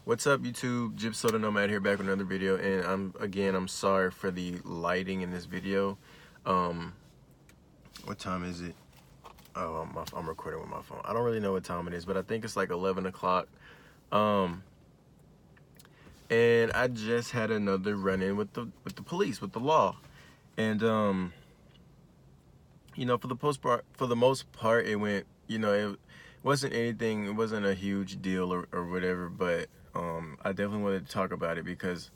What's up, YouTube? Gypso Nomad here, back with another video, and I'm sorry for the lighting in this video. What time is it? Oh, I'm recording with my phone. I don't really know what time it is, but I think it's like 11 o'clock. And I just had another run-in with the police, with the law, and for the most part, it went. It wasn't anything. It wasn't a huge deal or whatever, but I definitely wanted to talk about it because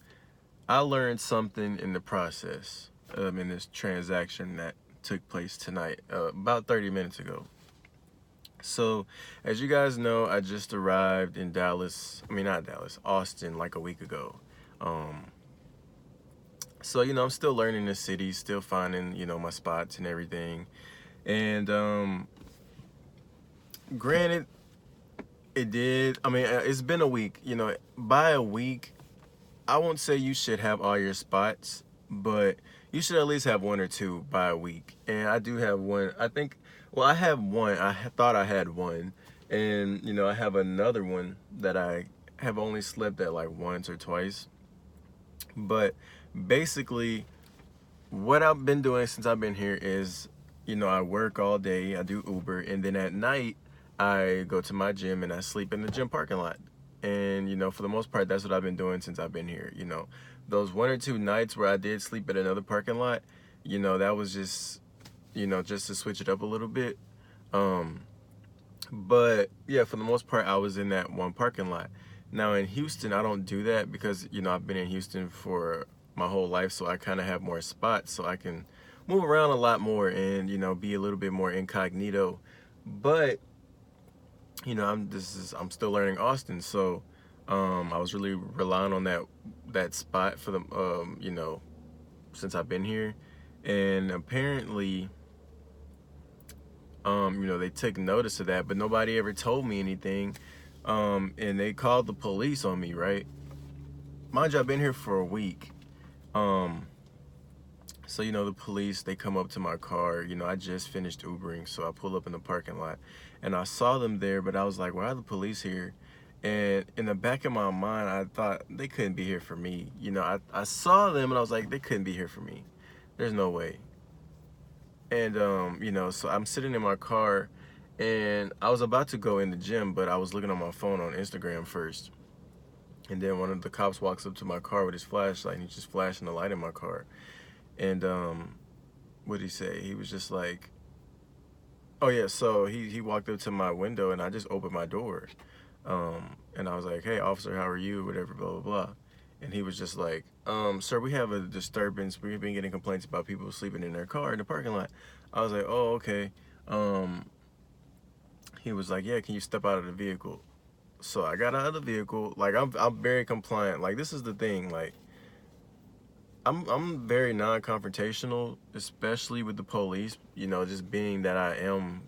I learned something in the process in this transaction that took place tonight, about 30 minutes ago. So, as you guys know, I just arrived in Austin, like a week ago. So, I'm still learning the city, still finding, my spots and everything. And, granted, it's been a week. By a week, I won't say you should have all your spots, but you should at least have one or two by a week. And I do have one. I have one. Thought I had one. And, I have another one that I have only slept at like once or twice. But basically, what I've been doing since I've been here is, I work all day, I do Uber, and then at night, I go to my gym and I sleep in the gym parking lot. And, for the most part, that's what I've been doing since I've been here. Those one or two nights where I did sleep at another parking lot, that was just, just to switch it up a little bit. But yeah, for the most part, I was in that one parking lot. Now in Houston, I don't do that because, I've been in Houston for my whole life, so I kind of have more spots, so I can move around a lot more and, be a little bit more incognito. But, I'm still learning Austin, so I was really relying on that spot for the since I've been here. And apparently they took notice of that, but nobody ever told me anything. And they called the police on me, right? Mind you, I've been here for a week. So, the police, they come up to my car. I just finished Ubering, so I pull up in the parking lot. And I saw them there, but I was like, why are the police here? And in the back of my mind, I thought they couldn't be here for me. I saw them, and I was like, they couldn't be here for me. There's no way. And, so I'm sitting in my car, and I was about to go in the gym, but I was looking on my phone on Instagram first. And then one of the cops walks up to my car with his flashlight, and he's just flashing the light in my car. And what did he say? He was just like, oh yeah, so he walked up to my window, and I just opened my door. And I was like, hey, officer, how are you? Whatever, blah, blah, blah. And he was just like, sir, we have a disturbance. We've been getting complaints about people sleeping in their car in the parking lot. I was like, oh, okay. He was like, yeah, can you step out of the vehicle? So I got out of the vehicle. Like, I'm very compliant. Like, this is the thing. Like, I'm very non-confrontational, especially with the police, just being that I am,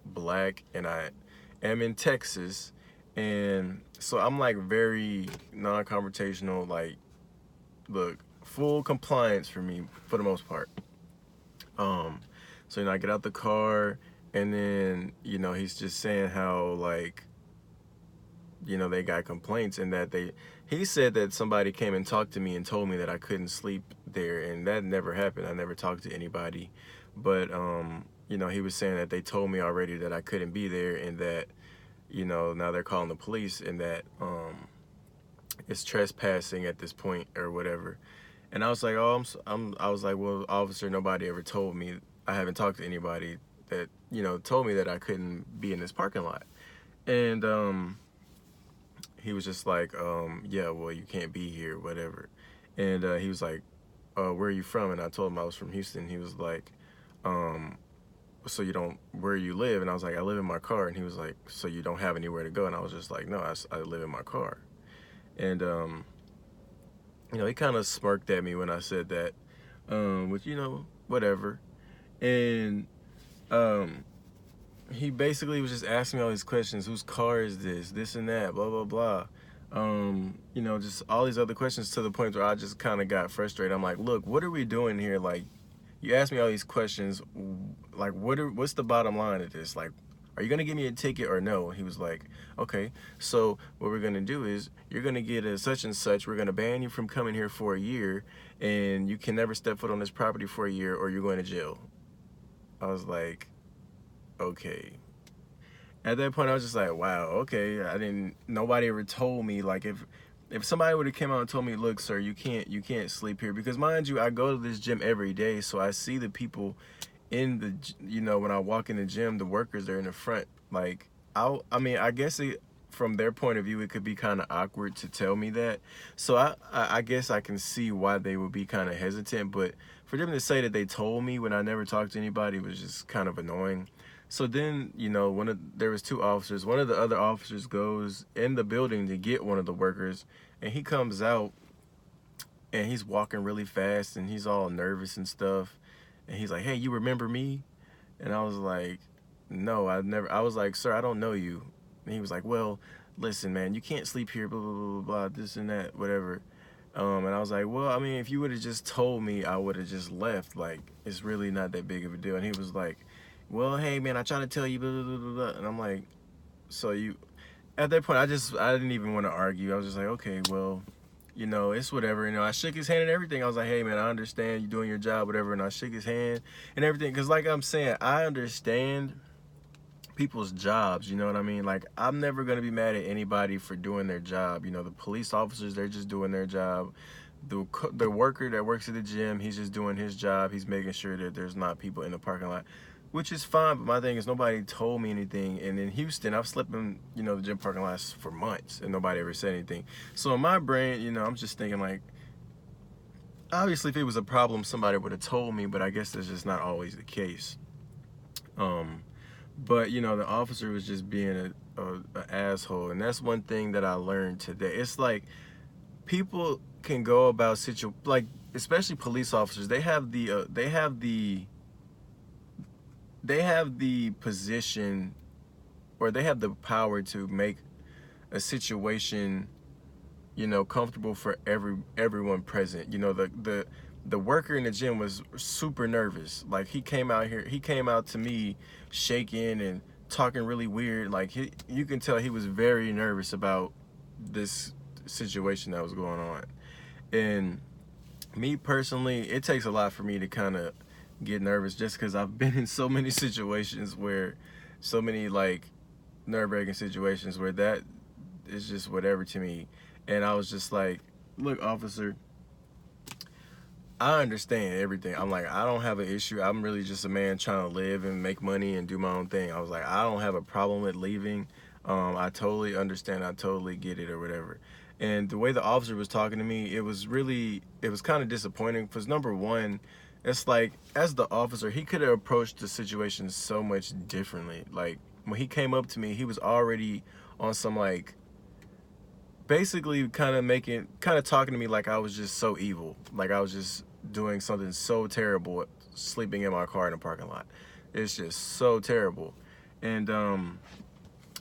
black, and I am in Texas. And so I'm like very non-confrontational, like, look, full compliance for me for the most part. So I get out the car, and then he's just saying how, like, they got complaints, and that he said that somebody came and talked to me and told me that I couldn't sleep there, and that never happened. I never talked to anybody. But he was saying that they told me already that I couldn't be there, and that now they're calling the police, and that it's trespassing at this point or whatever. And I was like, oh, I was like, well, officer, nobody ever told me. I haven't talked to anybody that told me that I couldn't be in this parking lot. And he was just like, yeah, well, you can't be here, whatever. And he was like, where are you from? And I told him I was from Houston. He was like, so where you live? And I was like, I live in my car. And he was like, so you don't have anywhere to go? And I was just like, no, I live in my car. And, he kind of smirked at me when I said that, which, whatever. And, he basically was just asking me all these questions. Whose car is this and that, blah, blah, blah. Just all these other questions, to the point where I just kind of got frustrated. I'm like, look, what are we doing here? Like, you asked me all these questions. Like, what's the bottom line of this? Like, are you gonna give me a ticket or no? He was like, okay, so what we're gonna do is you're gonna get a such and such. We're gonna ban you from coming here for a year, and you can never step foot on this property for a year, or you're going to jail. I was like, okay. At that point, I was just like, wow, okay. I didn't. Nobody ever told me, like, if somebody would have came out and told me, look, sir, you can't sleep here, because mind you, I go to this gym every day, so I see the people in the, when I walk in the gym, the workers are in the front. Like, I mean, I guess from their point of view, it could be kind of awkward to tell me that. So I guess I can see why they would be kind of hesitant, but for them to say that they told me when I never talked to anybody was just kind of annoying. So then, there was two officers. One of the other officers goes in the building to get one of the workers, and he comes out and he's walking really fast and he's all nervous and stuff. And he's like, "Hey, you remember me?" And I was like, "No, I've never." I was like, "Sir, I don't know you." And he was like, "Well, listen, man, you can't sleep here, blah, blah, blah, blah, this and that, whatever." And I was like, "Well, I mean, if you would have just told me, I would have just left. Like, it's really not that big of a deal." And he was like, "Well, hey, man, I try to tell you, blah, blah, blah, blah, blah." And I'm like, so you, at that point, I didn't even want to argue. I was just like, okay, well, it's whatever. I shook his hand and everything. I was like, hey, man, I understand you doing your job, whatever. And I shook his hand and everything. Because, like I'm saying, I understand people's jobs, you know what I mean? Like, I'm never going to be mad at anybody for doing their job. The police officers, they're just doing their job. The worker that works at the gym, he's just doing his job. He's making sure that there's not people in the parking lot, which is fine. But my thing is, nobody told me anything. And in Houston, I've slept in, the gym parking lots for months, and nobody ever said anything. So in my brain, I'm just thinking, like, obviously, if it was a problem, somebody would have told me, but I guess that's just not always the case. But the officer was just being a asshole, and that's one thing that I learned today. It's like, people can go about like, especially police officers. They have the position, or they have the power to make a situation, comfortable for everyone present. The worker in the gym was super nervous. Like, he came out to me shaking and talking really weird. Like, you can tell he was very nervous about this situation that was going on. And me personally, it takes a lot for me to kind of get nervous, just because I've been in so many situations where, so many, like, nerve-wracking situations where that is just whatever to me. And I was just like, look, officer, I understand everything. I'm like, I don't have an issue. I'm really just a man trying to live and make money and do my own thing. I was like, I don't have a problem with leaving. I totally understand. I totally get it, or whatever. And the way the officer was talking to me, it was kind of disappointing, because number one, it's like, as the officer, he could have approached the situation so much differently. Like, when he came up to me, he was already on some, like, basically kind of talking to me like I was just so evil, like I was just doing something so terrible, sleeping in my car in a parking lot. It's just so terrible. And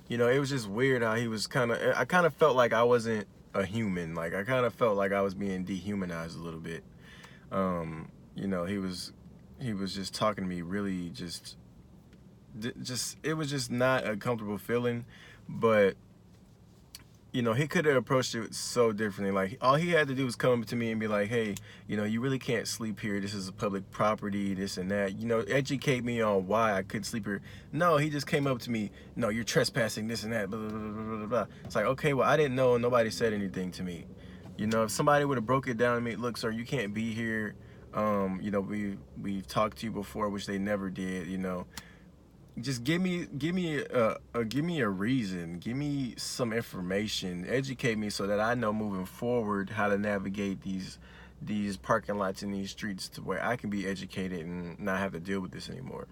it was just weird how he was I kind of felt like I wasn't a human. Like, I kind of felt like I was being dehumanized a little bit. He was just talking to me really just it was just not a comfortable feeling. But he could have approached it so differently. Like, all he had to do was come up to me and be like, hey, you really can't sleep here. This is a public property, this and that. Educate me on why I could sleep here. No, he just came up to me, no, you're trespassing, this and that, blah, blah, blah, blah, blah, blah. It's like, okay, well, I didn't know, and nobody said anything to me. If somebody would have broke it down to me, look, sir, you can't be here. We've talked to you before, which they never did. Just give me a reason, give me some information, educate me, so that I know moving forward how to navigate these parking lots and these streets, to where I can be educated and not have to deal with this anymore.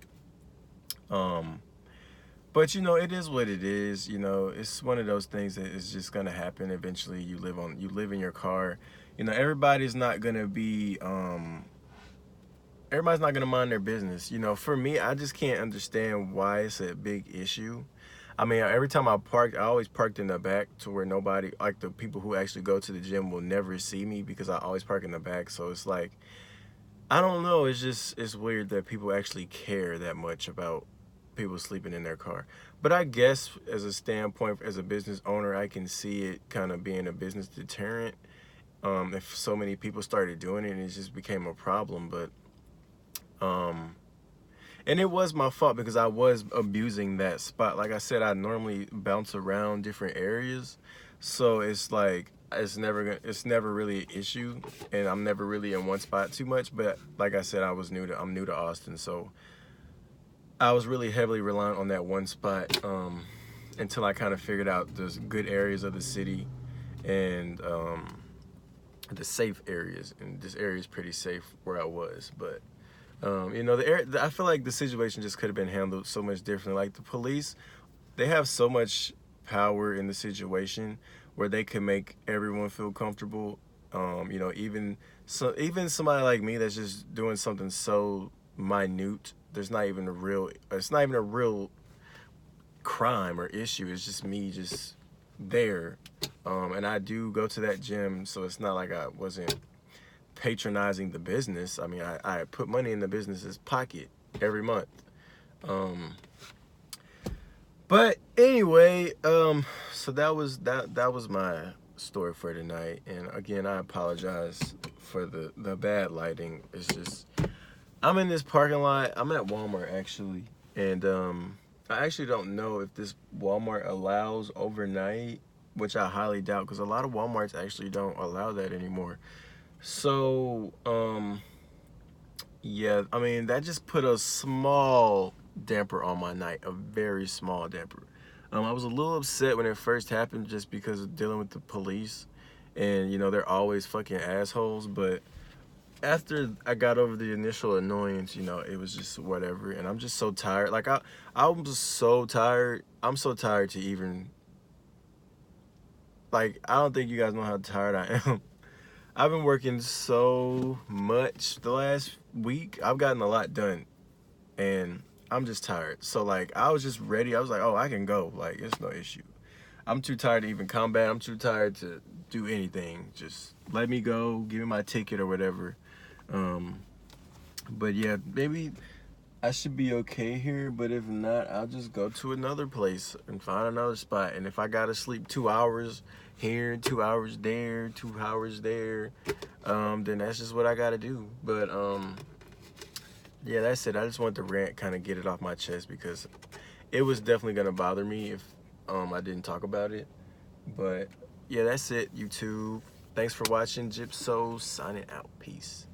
But it is what it is. It's one of those things that is just gonna happen eventually. You live in your car. Everybody's not gonna be everybody's not gonna mind their business. For me, I just can't understand why it's a big issue. I mean, every time I parked, I always parked in the back, to where nobody, like, the people who actually go to the gym will never see me, because I always park in the back. So it's like, I don't know. It's weird that people actually care that much about people sleeping in their car. But I guess as a standpoint, as a business owner, I can see it kind of being a business deterrent. If so many people started doing it, and it just became a problem. But and it was my fault because I was abusing that spot. Like I said, I normally bounce around different areas, so it's like it's never really an issue, and I'm never really in one spot too much. But like I said, I'm new to Austin, so I was really heavily reliant on that one spot until I kind of figured out there's good areas of the city and the safe areas, and this area is pretty safe where I was, but. You know, I feel like the situation just could have been handled so much differently. Like the police, they have so much power in the situation where they can make everyone feel comfortable. You know, even somebody like me that's just doing something so minute. It's not even a real crime or issue. It's just me just there. And I do go to that gym, so it's not like I wasn't patronizing the business. I mean, I put money in the business's pocket every month. But anyway, so that was my story for tonight. And again, I apologize for the bad lighting. It's just I'm in this parking lot. I'm at Walmart actually, and I actually don't know if this Walmart allows overnight, which I highly doubt because a lot of Walmarts actually don't allow that anymore. So, yeah, I mean, that just put a small damper on my night, a very small damper. I was a little upset when it first happened just because of dealing with the police, and, you know, they're always fucking assholes, but after I got over the initial annoyance, you know, it was just whatever, and I'm just so tired. Like, I'm just so tired. I'm so tired to even, like, I don't think you guys know how tired I am. I've been working so much the last week. I've gotten a lot done, and I'm just tired. So, like, I was just ready. I was like, oh, I can go. Like, it's no issue. I'm too tired to even combat. I'm too tired to do anything. Just let me go. Give me my ticket or whatever. But, yeah, maybe I should be okay here. But if not, I'll just go to another place and find another spot. And if I got to sleep 2 hours here, 2 hours there, 2 hours there, then that's just what I gotta do. But yeah, that's it. I just wanted to rant, kind of get it off my chest because it was definitely gonna bother me if I didn't talk about it. But yeah, that's it, YouTube. Thanks for watching. Gypso signing out. Peace.